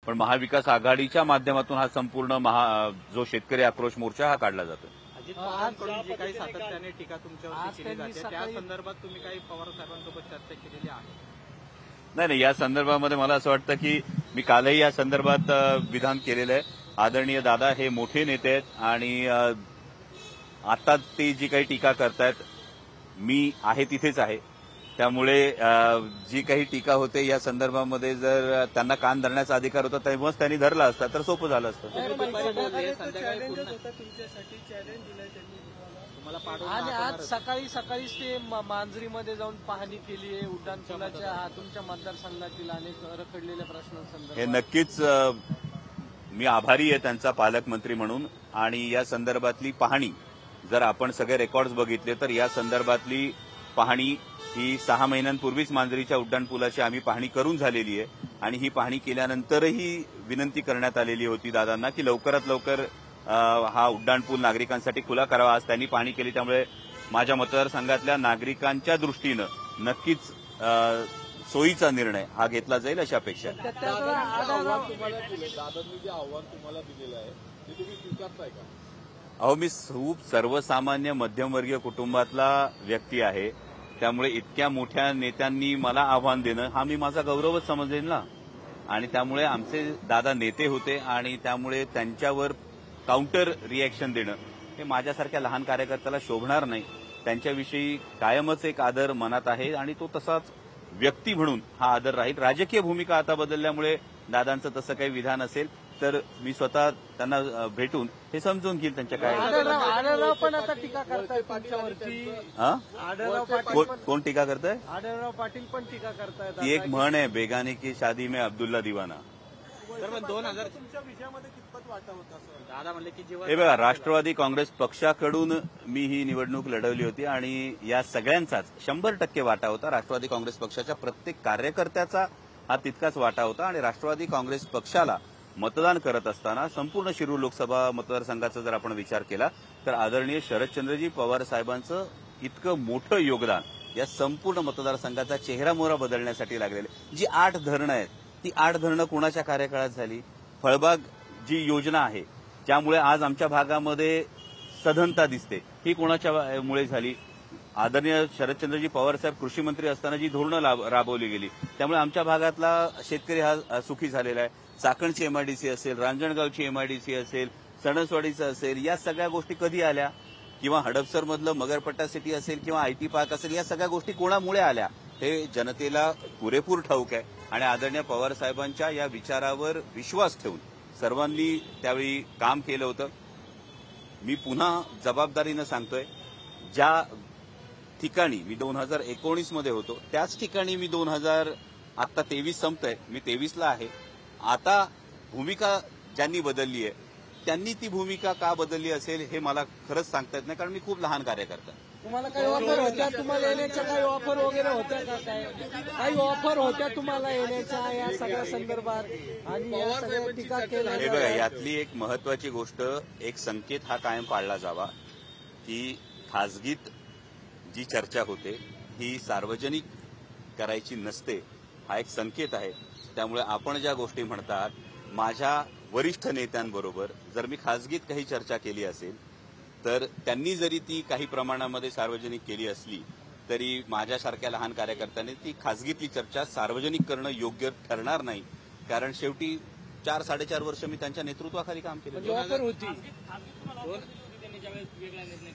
पण महाविकास आघाडीच्या माध्यमातून हा संपूर्ण जो शेतकरी आक्रोश मोर्चा हा काढला जातो। अजित पवारांकडून जी काही सातत्याने टीका तुमच्यावर केली जाते त्या संदर्भात तुम्ही काही पवार साहेबांसोबत चर्चा केलेली आहे? नाही, या संदर्भामध्ये मला असं वाटतं की मी कालही या संदर्भात विधान केलेलं आहे। आदरणीय दादा हे मोठे नेते आहेत आणि आता ते जी काही टीका करतायत मी आहे तिथेच आहे, त्यामुळे जी काही टीका होते या संदर्भामध्ये जर त्यांना कान धरण्याचा अधिकार होता तेव्हाच त्यांनी धरला असता तर सोपं झालं असतं। आणि आज सकाळीच ते मांजरीमध्ये जाऊन पाहणी केली आहे उड्डाणपुलाच्या तुमच्या मतदारसंघातील अनेक रखडलेल्या प्रश्नांसंदर्भात। हे नक्कीच मी आभारी आहे त्यांचा पालकमंत्री म्हणून। आणि या संदर्भातली पाहणी जर आपण सगळे रेकॉर्ड्स बघितले तर या संदर्भातली पाहणी ही 6 महिन्यांपूर्वीच मांजरीच्या उड्डाणपुलाची आम्ही पाहणी करून झालेली आहे आणि ही पाहणी केल्यानंतरही विनंती करण्यात आलेली होती दादांना की लवकरात लवकर हा उड्डाणपूल नागरिकांसाठी खुला करावा। आज त्यांनी पाहणी केली, त्यामुळे माझ्या मतदारसंघातल्या नागरिकांच्या दृष्टीनं नक्कीच सोयीचा निर्णय हा घेतला जाईल अशी अपेक्षा आहे। दादांनी जे आव्हान तुम्हाला दिलेलं आहे ते तुम्ही स्वीकारताय का? अहो, मी खूप सर्वसामान्य मध्यमवर्गीय कुटुंबातला व्यक्ती आहे, त्यामुळे इतक्या मोठ्या नेत्यांनी मला आव्हान देणं हा मी माझा गौरवच समजेन ना। आणि त्यामुळे आमचे दादा नेते होते आणि त्यामुळे त्यांच्यावर काउंटर रिएक्शन देणं हे माझ्यासारख्या लहान कार्यकर्त्याला शोभणार नाही। त्यांच्याविषयी कायमच एक आदर मनात आहे आणि तो तसाच व्यक्ती म्हणून हा आदर राहील। राजकीय भूमिका आता बदलल्यामुळे दादांचं तसं काही विधान असेल तर मी स्वतः त्यांना भेटून हे समजून घेईल त्यांच्या काय। आढळराव पण आता टीका करतायत तुमच्यावरती। कोण टीका करताय? आढळराव पाटील पण टीका करतायत। ती एक म्हण आहे, बेगाने की शादी में अब्दुल्ला दिवाना। तुमच्या विषयामध्ये कितपत वाटा होता असं दादा म्हणले की हे बघा, राष्ट्रवादी काँग्रेस पक्षाकडून मी ही निवडणूक लढवली होती आणि या सगळ्यांचाच 100% वाटा होता। राष्ट्रवादी काँग्रेस पक्षाच्या प्रत्येक कार्यकर्त्याचा हा तितकाच वाटा होता आणि राष्ट्रवादी काँग्रेस पक्षाला मतदान करत असताना संपूर्ण शिरूर लोकसभा मतदारसंघाचा जर आपण विचार केला तर आदरणीय शरदचंद्रजी पवार साहेबांचं इतकं मोठं योगदान या संपूर्ण मतदारसंघाचा चेहरामोहरा बदलण्यासाठी लागलेले। जी 8 धरणं आहेत ती 8 धरणं कोणाच्या कार्यकाळात झाली? फळबाग जी योजना आहे ज्यामुळे आज आमच्या भागामध्ये सधनता दिसते ही कोणाच्या मुळे झाली? आदरणीय शरदचंद्रजी पवार साहेब कृषी मंत्री असताना जी धोरणं राबवली गेली त्यामुळे आमच्या भागातला शेतकरी हा सुखी झालेला आहे। चाकणची एमआयडीसी असेल, रांजणगावची एमआयडीसी असेल, सणसवाडीचं असेल, या सगळ्या गोष्टी कधी आल्या? किंवा हडपसरमधलं मगरपट्टा सिटी असेल किंवा आयटी पार्क असेल, या सगळ्या गोष्टी कोणामुळे आल्या हे जनतेला पुरेपूर ठाऊक आहे। आणि आदरणीय पवार साहेबांच्या या विचारावर विश्वास ठेवून सर्वांनी त्यावेळी काम केलं होतं। मी पुन्हा जबाबदारीनं सांगतोय, ज्या ठिकाणी मी 2019 मध्ये होतो त्याच ठिकाणी मी आता 23 संपतंय, मी 23ला आहे। आता भूमिका ज्यांनी बदलली आहे त्यांनी ती भूमिका का बदलली असेल हे मला खरंच सांगता येत नाही, कारण मी खूप लहान कार्यकर्ता। तुम्हाला काही ऑफर होत्या? तुम्हाला येण्याच्या काही ऑफर वगैरे होत्या का? काही ऑफर होत्या तुम्हाला येण्याच्या या सगळ्या संदर्भात? आणि या सगळ्या टीका केल्या? हे बघा, यातली एक महत्वाची गोष्ट, एक संकेत हा कायम पाळला जावा की खासगीत जी चर्चा होते ही सार्वजनिक करायची नसते, हा एक संकेत आहे। त्यामुळे आपण ज्या गोष्टी म्हणतात, माझ्या वरिष्ठ नेत्यांबरोबर जर मी खासगीत काही चर्चा केली असेल तर त्यांनी जरी ती काही प्रमाणामध्ये सार्वजनिक केली असली तरी माझ्यासारख्या लहान कार्यकर्त्यांनी ती खासगीतली चर्चा सार्वजनिक करणं योग्य ठरणार नाही, कारण शेवटी 4-4.5 वर्ष मी त्यांच्या नेतृत्वाखाली काम केलं। ऑफर होती।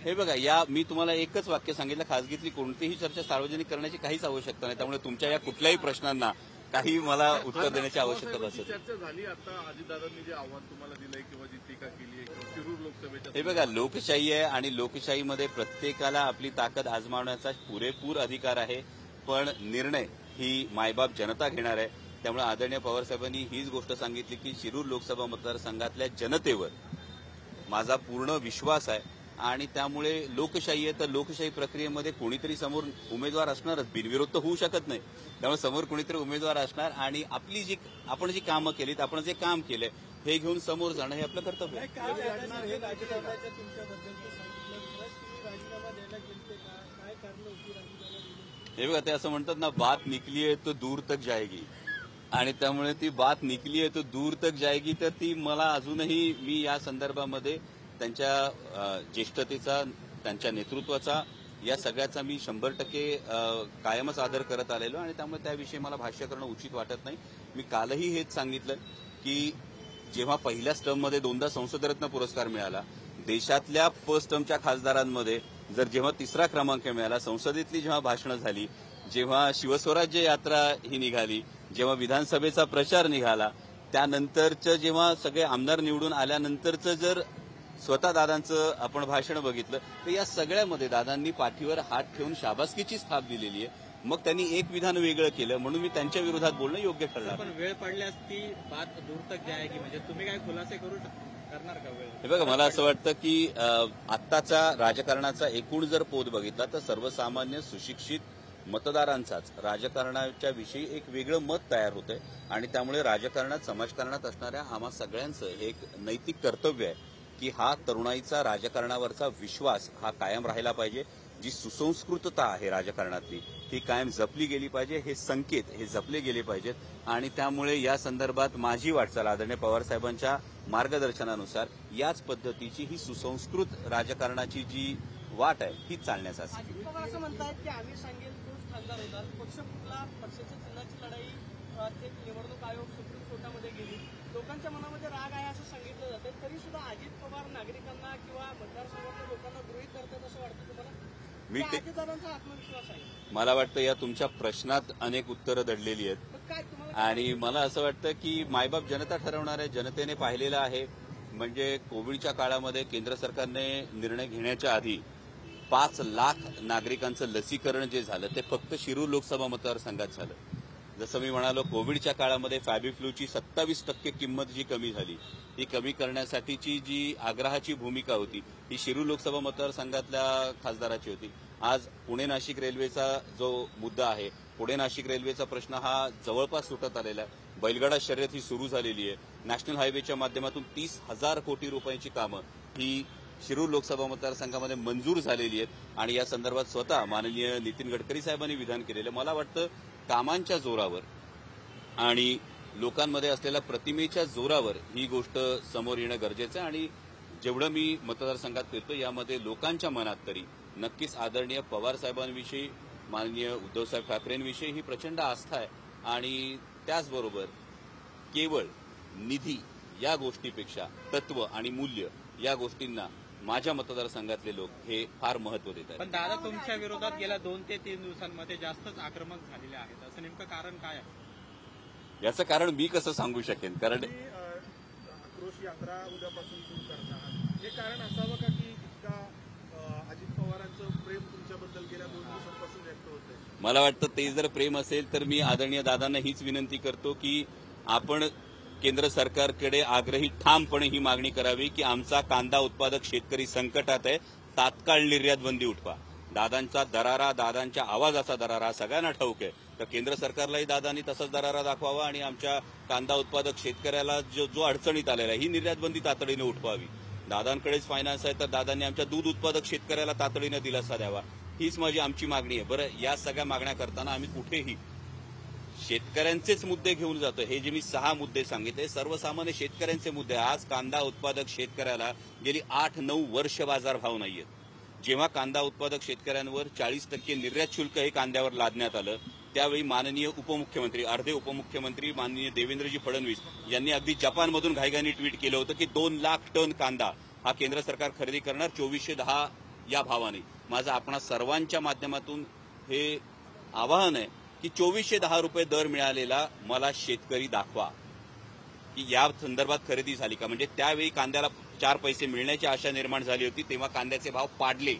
हे बघा, मी तुम्हाला एकच वाक्य सांगितलं, खासगीतली कोणतीही चर्चा सार्वजनिक करण्याची काहीच आवश्यकता नाही। त्यामुळे तुमच्या या कुठल्याही प्रश्नांना काही मला उत्तर देण्याची आवश्यकता नसेल। चर्चा झाली आता अजितदादांनी जे आव्हान तुम्हाला दिलंय किंवा जी टीका केली आहे किंवा शिरूर लोकसभेच्या, हे बघा, लोकशाही आहे आणि लोकशाहीमध्ये प्रत्येकाला आपली ताकद आजमावण्याचा पुरेपूर अधिकार आहे, पण निर्णय ही मायबाप जनता घेणार आहे। त्यामुळे आदरणीय पवार साहेबांनी हीच गोष्ट सांगितली की शिरूर लोकसभा मतदारसंघातल्या जनतेवर माझा पूर्ण विश्वास आहे आणि त्यामुळे लोकशाही आहे तर लोकशाही प्रक्रियेमध्ये कोणीतरी समोर उमेदवार असणारच, बिनविरोध तर होऊ शकत नाही। त्यामुळे समोर कोणीतरी उमेदवार असणार आणि आपण जी कामं केलीत, आपण जे काम केलंय हे घेऊन समोर जाणं हे आपलं कर्तव्य आहे। हे बघा, ते असं म्हणतात ना, बात निकली आहे तो दूर तक जाएगी। आणि त्यामुळे ती बात निकली आहे तो दूर तक जाएगी. तर ती मला अजूनही मी या संदर्भामध्ये त्यांच्या ज्येष्ठतेचा, त्यांच्या नेतृत्वाचा, या सगळ्याचा मी 100% कायमच आदर करत आलेलो आणि त्यामुळे त्याविषयी मला भाष्य करणं उचित वाटत नाही. मी कालही हेच सांगितलं की जेव्हा पहिल्याच टर्ममध्ये 2दा संसदरत्न पुरस्कार मिळाला, देशातल्या फर्स्ट टर्मच्या खासदारांमध्ये जेव्हा 3रा क्रमांक मिळाला, संसदेतली जेव्हा भाषणं झाली, जेव्हा शिवस्वराज्य यात्रा ही निघाली, जेव्हा विधानसभेचा प्रचार निघाला, त्यानंतरचं जेव्हा सगळे आमदार निवडून आल्यानंतरचं जर स्वतः दादांचं आपण भाषण बघितलं तर या सगळ्यामध्ये दादांनी पाठीवर हात ठेवून शाबासकीचीच थाप दिलेली आहे. मग त्यांनी एक विधान वेगळं केलं म्हणून मी त्यांच्या विरोधात बोलणं योग्य ठरलं. पण वेळ पडल्यास ती बात दूर तक जाएगी, म्हणजे तुम्ही काय खुलासे करणार का वेळ? हे बघा, मला असं वाटतं की आत्ताचा राजकारणाचा एकूण जर पोत बघितला तर सर्वसामान्य सुशिक्षित मतदारांचाच राजकारणाच्या विषयी एक वेगळं मत तयार होतंय आणि त्यामुळे राजकारणात, समाजकारणात असणाऱ्या आम्हा सगळ्यांचं हे एक नैतिक कर्तव्य आहे की हा तरुणाईचा राजकारणावरचा विश्वास हा कायम राहिला पाहिजे. जी सुसंस्कृतता आहे राजकारणातली ही कायम जपली गेली पाहिजे. हे संकेत हे जपले गेले पाहिजेत आणि त्यामुळे या संदर्भात माझी वाटचाल आदरणीय पवारसाहेबांच्या मार्गदर्शनानुसार याच पद्धतीची ही सुसंस्कृत राजकारणाची जी वाट आहे ही चालण्यास असेल. अजित पवार असं म्हणतात की आम्ही सांगेल तोच खासदार होणार, पक्ष कुठला, पक्षाच्या चिन्हाची लढाई थेट निवडणूक आयोग सुप्रीम कोर्टामध्ये गेली, लोकांच्या मनामध्ये राग आहे असं सांगितलं जातं. तरी सुद्धा अजित पवार नागरिकांना किंवा मतदारसंघातल्या लोकांना गृहीत करतात असं वाटतं तुम्हाला? अजितदादांचा आत्मविश्वास आहे. मला वाटतं या तुमच्या प्रश्नात अनेक उत्तरं दडलेली आहेत आणि मला असं वाटतं की मायबाप जनता ठरवणार आहे. जनतेने पाहिलेलं आहे. म्हणजे कोविडच्या काळामध्ये केंद्र सरकारने निर्णय घेण्याच्या आधी 5 लाख नागरिकांचं लसीकरण जे झालं ते फक्त शिरूर लोकसभा मतदारसंघात झालं. जसं मी म्हणालो, कोविडच्या काळामध्ये फॅबिफ्लूची 27% किंमत जी कमी झाली, ही कमी करण्यासाठीची जी आग्रहाची भूमिका होती ही शिरूर लोकसभा मतदारसंघातल्या खासदाराची होती. आज पुणे नाशिक रेल्वेचा जो मुद्दा आहे, पुणे नाशिक रेल्वेचा प्रश्न हा जवळपास सुटत आलेला आहे. बैलगाडा शर्यत ही सुरू झालेली आहे. नॅशनल हायवेच्या माध्यमातून 30,000 कोटी रुपयांची कामं ही शिरूर लोकसभा मतदारसंघामध्ये मंजूर झालेली आहेत आणि या संदर्भात स्वतः माननीय नितीन गडकरी साहेबांनी विधान केलेलं. मला वाटतं कामांच्या जोरावर आणि लोकांमध्ये असलेल्या प्रतिमेच्या जोरावर ही गोष्ट समोर येणं गरजेचं आहे आणि जेवढं मी मतदारसंघात फिरतो यामध्ये लोकांच्या मनात तरी नक्कीच आदरणीय पवार साहेबांविषयी, माननीय उद्धवसाहेब ठाकरेंविषयी ही प्रचंड आस्था आहे आणि त्याचबरोबर केवळ निधी या गोष्टीपेक्षा तत्व आणि मूल्य या गोष्टींना माझ्या मतदारसंघातले लोक हे फार महत्व देत आहेत. पण दादा तुमच्या विरोधात गेल्या 2 ते 3 दिवसांमध्ये जास्तच आक्रमक झालेले आहेत, असं नेमकं कारण काय आहे? याचं कारण मी कसं सांगू शकेन, कारण आक्रोश यात्रा उद्यापासून सुरू करणार, हे कारण असावं का की इतका अजित पवारांचं प्रेम तुमच्याबद्दल गेल्या 2 दिवसांपासून व्यक्त होतंय? मला वाटतं ते जर प्रेम असेल तर मी आदरणीय दादांना हीच विनंती करतो की आपण केंद्र सरकारकडे आग्रही ठामपणे ही मागणी करावी की आमचा कांदा उत्पादक शेतकरी संकटात आहे, तात्काळ निर्यात बंदी उठवा. दादांचा दरारा, दादांच्या आवाजाचा दरारा सगळ्यांना ठाऊक आहे. तर केंद्र सरकारलाही दादांनी तसाच दरारा दाखवावा आणि आमच्या कांदा उत्पादक शेतकऱ्याला जो अडचणीत आलेला आहे ही निर्यात बंदी तातडीने उठवावी. दादांकडेच फायनान्स आहे तर दादांनी आमच्या दूध उत्पादक शेतकऱ्याला तातडीने दिलासा द्यावा. हीच आमची मागणी आहे. बरं, या सगळ्या मागण्या करताना आम्ही कुठेही शेतकऱ्यांचेच मुद्दे घेऊन जातो. हे जे मी 6 मुद्दे सांगितले सर्वसामान्य शेतकऱ्यांचे मुद्दे. आज कांदा उत्पादक शेतकऱ्याला गेली 8-9 वर्ष बाजारभाव नाहीयेत. जेव्हा कांदा उत्पादक शेतकऱ्यांवर 40% निर्यात शुल्क हे कांद्यावर लादण्यात आलं त्यावेळी माननीय उपमुख्यमंत्री, अर्धे उपमुख्यमंत्री माननीय देवेंद्रजी फडणवीस यांनी अगदी जपानमधून घाईघाईने ट्विट केलं होतं की 2 लाख टन कांदा हा केंद्र सरकार खरेदी करणार 2410 या भावाने. माझं आपणा सर्वांच्या माध्यमातून हे आवाहन आहे की 2410 रुपये दर मिळालेला मला शेतकरी दाखवा की या संदर्भात खरेदी झाली का. म्हणजे त्यावेळी कांद्याला 4 पैसे मिळण्याची आशा निर्माण झाली होती तेव्हा कांद्याचे भाव पाडले,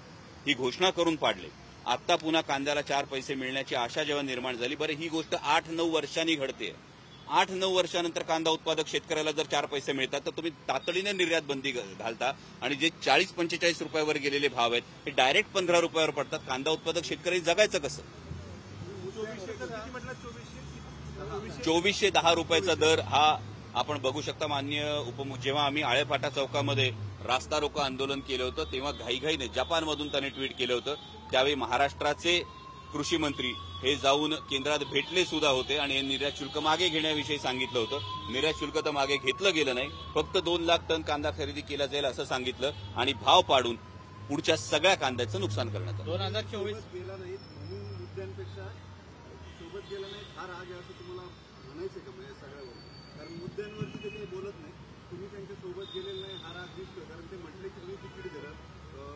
ही घोषणा करून पाडले. आता पुन्हा कांद्याला 4 पैसे मिळण्याची आशा जेव्हा निर्माण झाली, बरं ही गोष्ट 8-9 वर्षांनी घडते. 8-9 वर्षानंतर कांदा उत्पादक शेतकऱ्याला जर 4 पैसे मिळतात तर तुम्ही तातडीने निर्यात बंदी घालता आणि जे 40-45 रुपयावर गेलेले भाव आहेत हे डायरेक्ट 15 रुपयावर पडतात. कांदा उत्पादक शेतकरी जगायचं कसं? 2410 रुपयाचा दर हा आपण बघू शकता. माननीय जेव्हा आम्ही आळेफाटा चौकामध्ये रास्ता रोको आंदोलन केलं होतं तेव्हा घाईघाईने जपानमधून त्याने ट्विट केलं होतं. त्यावेळी महाराष्ट्राचे कृषी मंत्री हे जाऊन केंद्रात भेटले सुद्धा होते आणि निर्यात शुल्क मागे घेण्याविषयी सांगितलं होतं. निर्यात शुल्क तर मागे घेतलं गेलं नाही, फक्त 2 लाख टन कांदा खरेदी केला जाईल असं सांगितलं आणि भाव पाडून पुढच्या सगळ्या कांद्याचं नुकसान करण्यात आलं. 2024 गेला नाही म्हणून मुद्द्यांपेक्षा सोबत गेला नाही हा राग आहे असं तुम्हाला म्हणायचं का म्हणजे सगळ्यावर? कारण मुद्द्यांवरती ते काही बोलत नाही, तुम्ही त्यांच्या सोबत गेलेलं नाही हा राग दिसतोय. कारण ते म्हटले की मी तिकीट दिलं,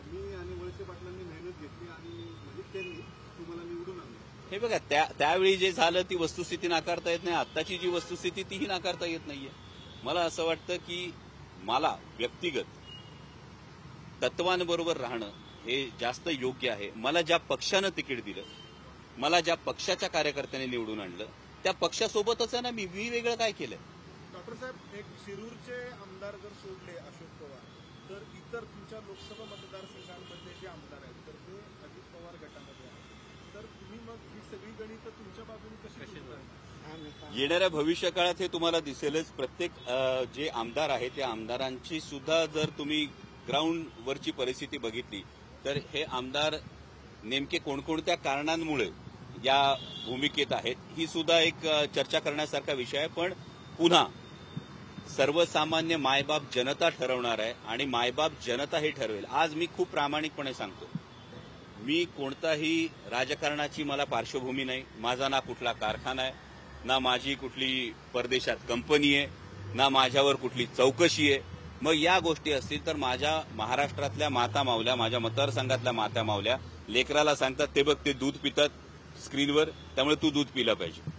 मी आणि वळसे पाटलांनी मेहनत घेतली आणि म्हणजे त्यांनी तुम्हाला निवडून आणलं. हे बघा, त्यावेळी जे झालं ती वस्तुस्थिती नाकारता येत नाही. आत्ताची जी वस्तुस्थिती तीही नाकारता येत नाहीये. मला असं वाटतं की मला व्यक्तिगत तत्वांबरोबर राहणं हे जास्त योग्य आहे. मला ज्या पक्षानं तिकीट दिलं, मला ज्या पक्षाच्या कार्यकर्त्यांनी निवडून आणलं, त्या पक्षासोबतच आहे ना मी वेगळं काय केलं. डॉक्टर साहेब, एक शिरूरचे आमदार जर सोडले अशोक पवार, तर इतर तुमच्या लोकसभा मतदारसंघांमधले जे आमदार आहेत तर ते अजित पवार गटामध्ये आहेत. तर तुम्ही मग ही सगळी गणितं तुमच्या बाजूने कशी जुळवाल? येणाऱ्या भविष्य काळात हे तुम्हाला दिसेलच. प्रत्येक जे आमदार आहेत त्या आमदारांची सुद्धा जर तुम्ही ग्राउंडवरची परिस्थिती बघितली तर हे आमदार नेमके कोणकोणत्या कारणांमुळे या भूमिकेत आहेत ही सुद्धा एक चर्चा करण्यासारखा विषय आहे. पण पुन्हा सर्वसामान्य मायबाप जनता ठरवणार आहे आणि मायबाप जनता हे ठरवेल. आज मी खूप प्रामाणिकपणे सांगतो, मी कोणताही राजकारणाची मला पार्श्वभूमी नाही. माझा ना कुठला कारखाना आहे, ना माझी कुठली परदेशात कंपनी आहे, ना माझ्यावर कुठली चौकशी आहे. मग या गोष्टी असतील तर माझ्या महाराष्ट्रातल्या माता मावल्या, माझ्या मतदारसंघातल्या माता मावल्या लेकराला सांगतात ते बघ ते दूध पितात स्क्रीनवर, त्यामुळे तू दूध पिलं पाहिजे.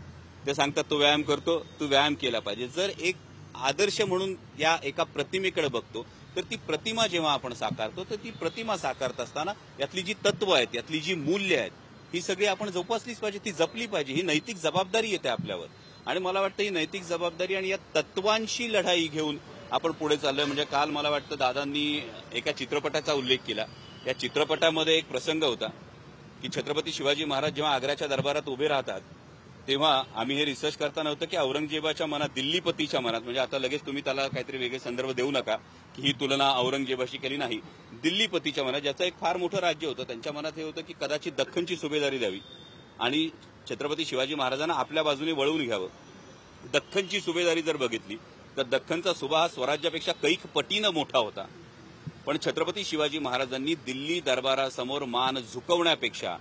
ते सांगतात तो व्यायाम करतो, तू व्यायाम केला पाहिजे. जर एक आदर्श म्हणून या एका प्रतिमेकडे बघतो तर ती प्रतिमा जेव्हा आपण साकारतो तर ती प्रतिमा साकारत असताना यातली जी तत्व आहेत, यातली जी मूल्य आहेत ही सगळी आपण जोपासलीच पाहिजे, ती जपली पाहिजे. ही नैतिक जबाबदारी येते आपल्यावर आणि मला वाटतं ही नैतिक जबाबदारी आणि या तत्वांशी लढाई घेऊन आपण पुढे चाललोय. म्हणजे काल मला वाटतं दादांनी एका चित्रपटाचा उल्लेख केला. या चित्रपटामध्ये एक प्रसंग होता की छत्रपती शिवाजी महाराज जेव्हा आग्र्याच्या दरबारात उभे राहतात तेव्हा आम्ही हे रिसर्च करताना होतं की औरंगजेबाच्या मनात, दिल्लीपतीच्या मनात, म्हणजे आता लगेच तुम्ही त्याला काहीतरी वेगळे संदर्भ देऊ नका की ही तुलना औरंगजेबाशी केली नाही, दिल्लीपतीच्या मनात, ज्याचं एक फार मोठं राज्य होतं, त्यांच्या मनात हे होतं की कदाचित दख्खनची सुभेदारी द्यावी आणि छत्रपती शिवाजी महाराजांना आपल्या बाजूने वळवून घ्यावं. दख्खनची सुभेदारी जर बघितली तर दख्खनचा सुभा हा स्वराज्यापेक्षा कैक पटीनं मोठा होता. पण छत्रपती शिवाजी महाराजांनी दिल्ली दरबारासमोर मान झुकवण्यापेक्षा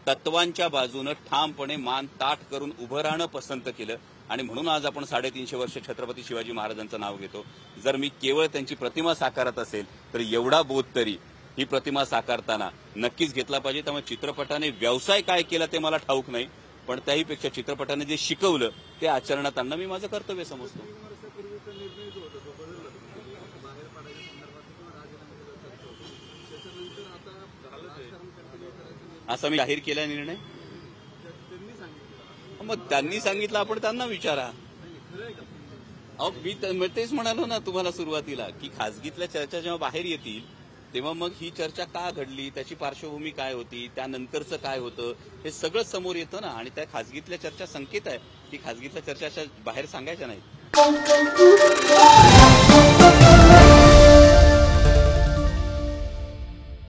तत्वांच्या बाजूनं ठामपणे मान ताठ करून उभं राहणं पसंत केलं आणि म्हणून आज आपण 350 वर्ष छत्रपती शिवाजी महाराजांचं नाव घेतो. जर मी केवळ त्यांची प्रतिमा साकारत असेल तर एवढा बोध तरी ही प्रतिमा साकारताना नक्कीच घेतला पाहिजे. त्यामुळे चित्रपटाने व्यवसाय काय केला ते मला ठाऊक नाही, पण त्याहीपेक्षा चित्रपटाने जे शिकवलं ते आचरणात आणणं मी माझं कर्तव्य समजतो. 3 वर्षापूर्वीचा निर्णय जो होता तो बदलला, बाहेर पडायच्या संदर्भात किंवा राजीनाम्याची चर्चा होती, त्याच्यानंतर आता राजकारण कंटिन्यू करायचं असा मी जाहीर केला निर्णय. त्यांनी सांगितलं. मग त्यांनी सांगितलं, आपण त्यांना विचारा. अहो मी तेच म्हणालो ना तुम्हाला सुरुवातीला की खासगीतल्या चर्चा जेव्हा बाहेर येतील तेव्हा मग ही चर्चा का घडली, त्याची पार्श्वभूमी काय होती, त्यानंतरचं काय होतं, हे सगळं समोर येतं ना. आणि त्या खासगीतल्या चर्चा संकेत आहे की खासगीतल्या चर्चा अशा बाहेर सांगायच्या नाहीत.